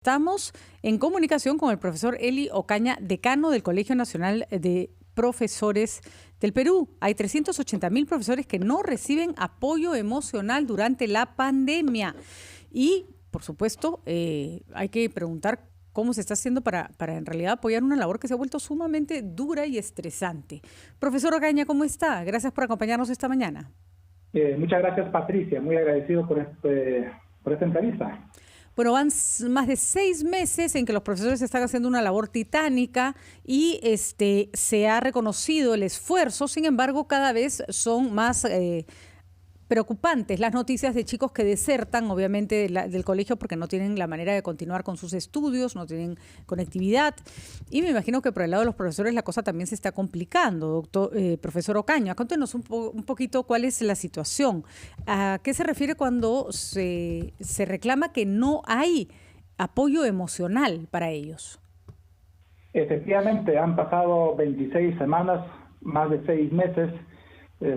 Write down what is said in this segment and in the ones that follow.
Estamos en comunicación con el profesor Eli Ocaña, decano del Colegio Nacional de Profesores del Perú. Hay 380.000 profesores que no reciben apoyo emocional durante la pandemia. Y, por supuesto, hay que preguntar cómo se está haciendo para en realidad apoyar una labor que se ha vuelto sumamente dura y estresante. Profesor Ocaña, ¿cómo está? Gracias por acompañarnos esta mañana. Muchas gracias, Patricia. Muy agradecido por esta entrevista. Bueno, van más de 6 meses en que los profesores están haciendo una labor titánica y se ha reconocido el esfuerzo. Sin embargo, cada vez son más preocupantes las noticias de chicos que desertan, obviamente, del colegio porque no tienen la manera de continuar con sus estudios, no tienen conectividad. Y me imagino que por el lado de los profesores la cosa también se está complicando. Profesor Ocaña, cuéntenos un poquito cuál es la situación. ¿A qué se refiere cuando se reclama que no hay apoyo emocional para ellos? Efectivamente, han pasado 26 semanas, más de 6 meses,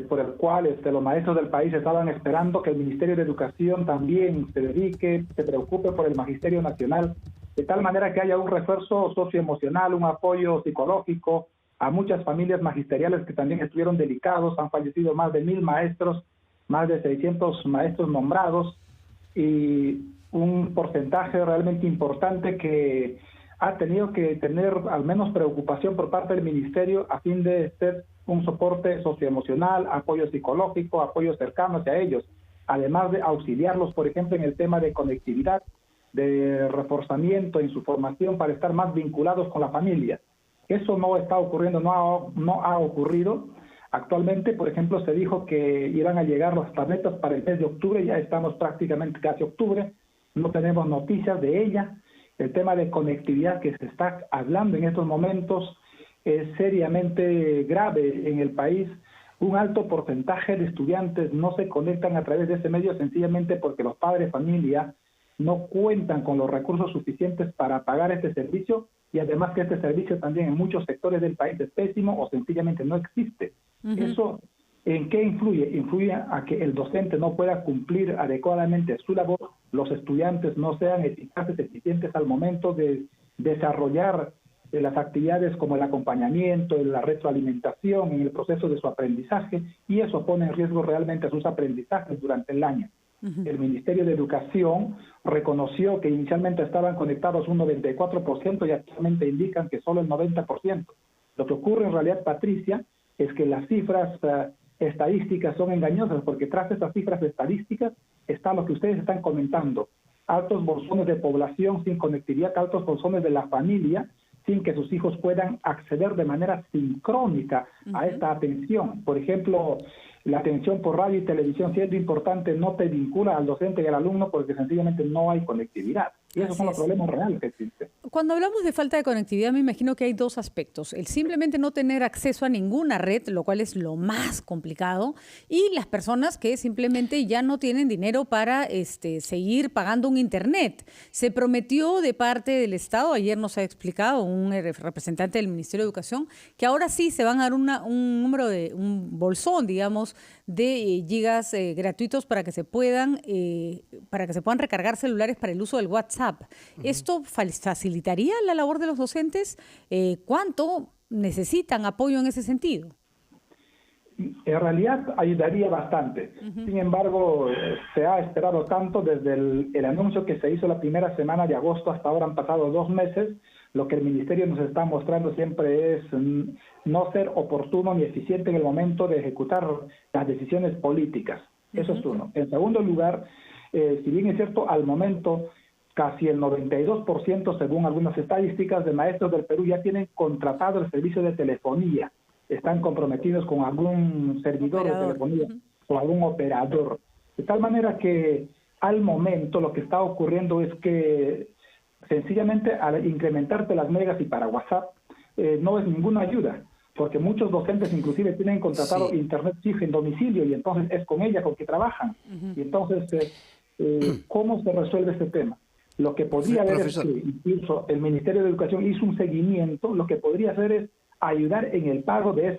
por el cual los maestros del país estaban esperando que el Ministerio de Educación también se dedique, se preocupe por el Magisterio Nacional, de tal manera que haya un refuerzo socioemocional, un apoyo psicológico a muchas familias magisteriales que también estuvieron delicados. Han fallecido más de 1,000 maestros, más de 600 maestros nombrados y un porcentaje realmente importante que ha tenido que tener al menos preocupación por parte del Ministerio a fin de ser un soporte socioemocional, apoyo psicológico, apoyo cercano hacia ellos, además de auxiliarlos, por ejemplo, en el tema de conectividad, de reforzamiento en su formación para estar más vinculados con la familia. Eso no está ocurriendo, no ha ocurrido. Actualmente, por ejemplo, se dijo que iban a llegar las tabletas para el mes de octubre, ya estamos prácticamente casi octubre, no tenemos noticias de ella. El tema de conectividad que se está hablando en estos momentos es seriamente grave en el país. Un alto porcentaje de estudiantes no se conectan a través de ese medio sencillamente porque los padres de familia no cuentan con los recursos suficientes para pagar este servicio y además que este servicio también en muchos sectores del país es pésimo o sencillamente no existe. ¿Eso en qué influye? Influye a que el docente no pueda cumplir adecuadamente su labor, los estudiantes no sean eficaces, eficientes al momento de desarrollar las actividades como el acompañamiento, la retroalimentación en el proceso de su aprendizaje, y eso pone en riesgo realmente a sus aprendizajes durante el año. El Ministerio de Educación reconoció que inicialmente estaban conectados un 94% y actualmente indican que solo el 90%. Lo que ocurre en realidad, Patricia, es que las cifras estadísticas son engañosas, porque tras esas cifras estadísticas está lo que ustedes están comentando: altos bolsones de población sin conectividad, altos bolsones de la familia sin que sus hijos puedan acceder de manera sincrónica a esta atención. Por ejemplo, la atención por radio y televisión, siendo importante, no te vincula al docente y al alumno porque sencillamente no hay conectividad. Y esos son los problemas reales que existen. Cuando hablamos de falta de conectividad, me imagino que hay dos aspectos. El simplemente no tener acceso a ninguna red, lo cual es lo más complicado, y las personas que simplemente ya no tienen dinero para seguir pagando un internet. Se prometió de parte del Estado, ayer nos ha explicado un representante del Ministerio de Educación, que ahora sí se van a dar un bolsón, digamos, de gigas gratuitos para que se puedan recargar celulares para el uso del WhatsApp. ¿Esto facilitaría la labor de los docentes? ¿Cuánto necesitan apoyo en ese sentido? En realidad ayudaría bastante. Sin embargo, se ha esperado tanto desde el anuncio que se hizo la primera semana de agosto hasta ahora. Han pasado 2 meses. Lo que el Ministerio nos está mostrando siempre es no ser oportuno ni eficiente en el momento de ejecutar las decisiones políticas. Eso es uno. En segundo lugar, si bien es cierto, al momento casi el 92%, según algunas estadísticas, de maestros del Perú ya tienen contratado el servicio de telefonía. Están comprometidos con algún servidor de telefonía o algún operador. De tal manera que al momento lo que está ocurriendo es que sencillamente al incrementarte las megas y para WhatsApp no es ninguna ayuda, porque muchos docentes inclusive tienen contratado internet fijo en domicilio y entonces es con ella con que trabajan. Y entonces, ¿cómo se resuelve este tema? Lo que podría haber es que incluso el Ministerio de Educación hizo un seguimiento. Lo que podría hacer es ayudar en el pago de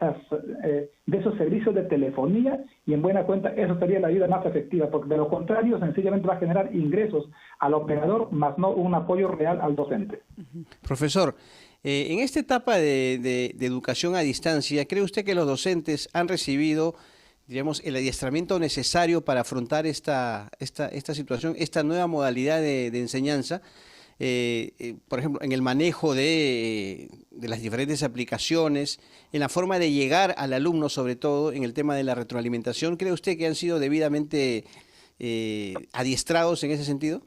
esos servicios de telefonía, y en buena cuenta eso sería la ayuda más efectiva, porque de lo contrario sencillamente va a generar ingresos al operador, más no un apoyo real al docente. Profesor, en esta etapa de educación a distancia, ¿cree usted que los docentes han recibido, digamos, el adiestramiento necesario para afrontar esta situación, esta nueva modalidad de enseñanza? Por ejemplo, en el manejo de las diferentes aplicaciones, en la forma de llegar al alumno, sobre todo en el tema de la retroalimentación, ¿cree usted que han sido debidamente adiestrados en ese sentido?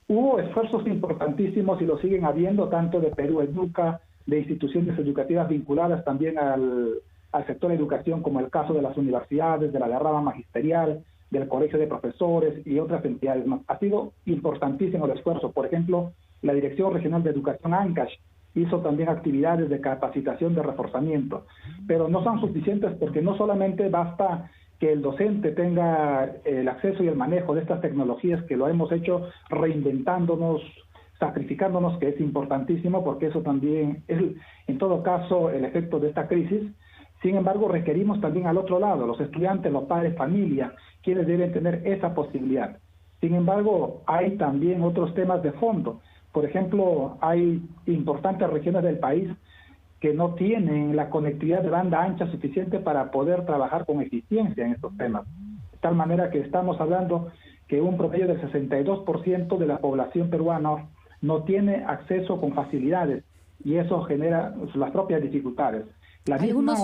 Hubo esfuerzos importantísimos y lo siguen habiendo, tanto de Perú Educa, de instituciones educativas vinculadas también al sector de educación, como el caso de las universidades, de la rama magisterial, del colegio de profesores y otras entidades más. Ha sido importantísimo el esfuerzo. Por ejemplo, la Dirección Regional de Educación Ancash hizo también actividades de capacitación, de reforzamiento, pero no son suficientes, porque no solamente basta que el docente tenga el acceso y el manejo de estas tecnologías, que lo hemos hecho reinventándonos, sacrificándonos, que es importantísimo, porque eso también es, en todo caso, el efecto de esta crisis. Sin embargo, requerimos también al otro lado, los estudiantes, los padres, familia, quienes deben tener esa posibilidad. Sin embargo, hay también otros temas de fondo. Por ejemplo, hay importantes regiones del país que no tienen la conectividad de banda ancha suficiente para poder trabajar con eficiencia en estos temas. De tal manera que estamos hablando que un promedio del 62% de la población peruana no tiene acceso con facilidades, y eso genera las propias dificultades. La misma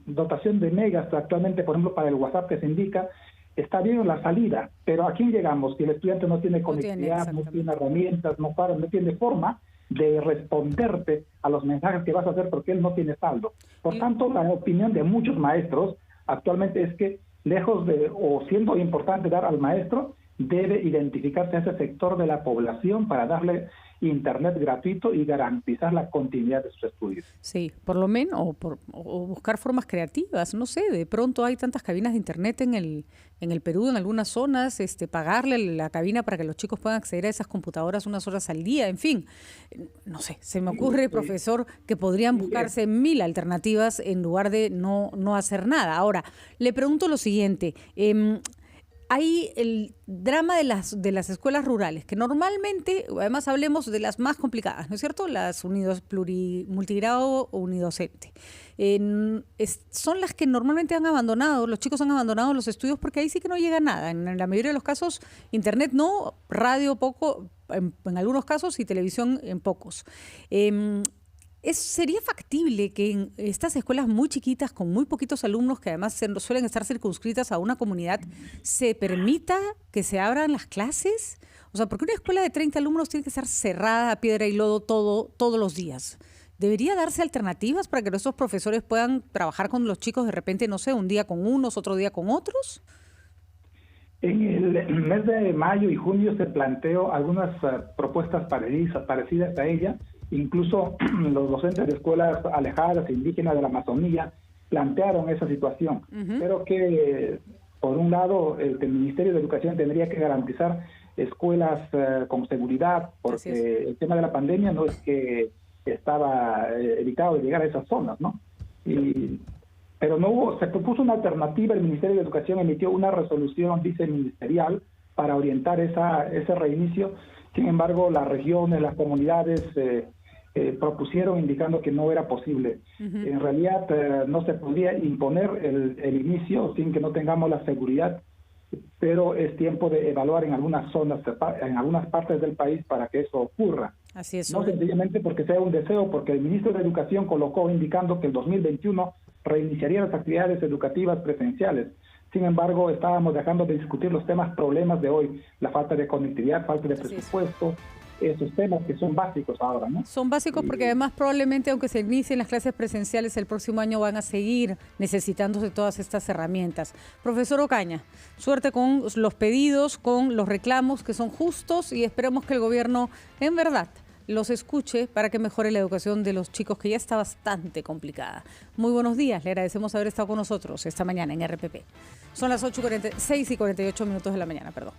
dotación de megas actualmente, por ejemplo, para el WhatsApp que se indica, está bien en la salida, pero ¿a quién llegamos? Si el estudiante no tiene conectividad, no tiene herramientas, no tiene forma de responderte a los mensajes que vas a hacer, porque él no tiene saldo. Por tanto, la opinión de muchos maestros actualmente es que, lejos de, o siendo importante dar al maestro, debe identificarse a ese sector de la población para darle internet gratuito y garantizar la continuidad de sus estudios. Sí, por lo menos, o buscar formas creativas, no sé, de pronto hay tantas cabinas de internet en el Perú, en algunas zonas, pagarle la cabina para que los chicos puedan acceder a esas computadoras unas horas al día, en fin, no sé, se me ocurre, profesor, que podrían buscarse 1000 alternativas en lugar de no hacer nada. Ahora, le pregunto lo siguiente, hay el drama de las escuelas rurales, que normalmente, además hablemos de las más complicadas, ¿no es cierto? Las multigrado o unidocente. Son las que normalmente han abandonado, los chicos han abandonado los estudios, porque ahí sí que no llega nada. En la mayoría de los casos, internet no, radio poco, en algunos casos, y televisión en pocos. ¿Sería factible que en estas escuelas muy chiquitas, con muy poquitos alumnos, que además suelen estar circunscritas a una comunidad, se permita que se abran las clases? O sea, porque una escuela de 30 alumnos tiene que estar cerrada a piedra y lodo todos los días. ¿Debería darse alternativas para que nuestros profesores puedan trabajar con los chicos de repente, no sé, un día con unos, otro día con otros? En el mes de mayo y junio se planteó algunas propuestas parecidas a ella. Incluso los docentes de escuelas alejadas e indígenas de la Amazonía plantearon esa situación. Pero que, por un lado, el Ministerio de Educación tendría que garantizar escuelas con seguridad, porque el tema de la pandemia no es que estaba evitado de llegar a esas zonas, ¿no? Pero no hubo, se propuso una alternativa. El Ministerio de Educación emitió una resolución viceministerial para orientar ese reinicio. Sin embargo, las regiones, las comunidades propusieron indicando que no era posible. En realidad no se podría imponer el inicio sin que no tengamos la seguridad, pero es tiempo de evaluar en algunas zonas, en algunas partes del país, para que eso ocurra. Así es. No sencillamente porque sea un deseo, porque el ministro de Educación colocó indicando que el 2021 reiniciaría las actividades educativas presenciales. Sin embargo, estábamos dejando de discutir los problemas de hoy, la falta de conectividad, falta de presupuesto, esos temas que son básicos ahora, ¿no? Son básicos porque además probablemente, aunque se inicien las clases presenciales, el próximo año van a seguir necesitándose todas estas herramientas. Profesor Ocaña, suerte con los pedidos, con los reclamos que son justos, y esperemos que el gobierno en verdad los escuche para que mejore la educación de los chicos, que ya está bastante complicada. Muy buenos días, le agradecemos haber estado con nosotros esta mañana en RPP. Son las 6:48 de la mañana, perdón.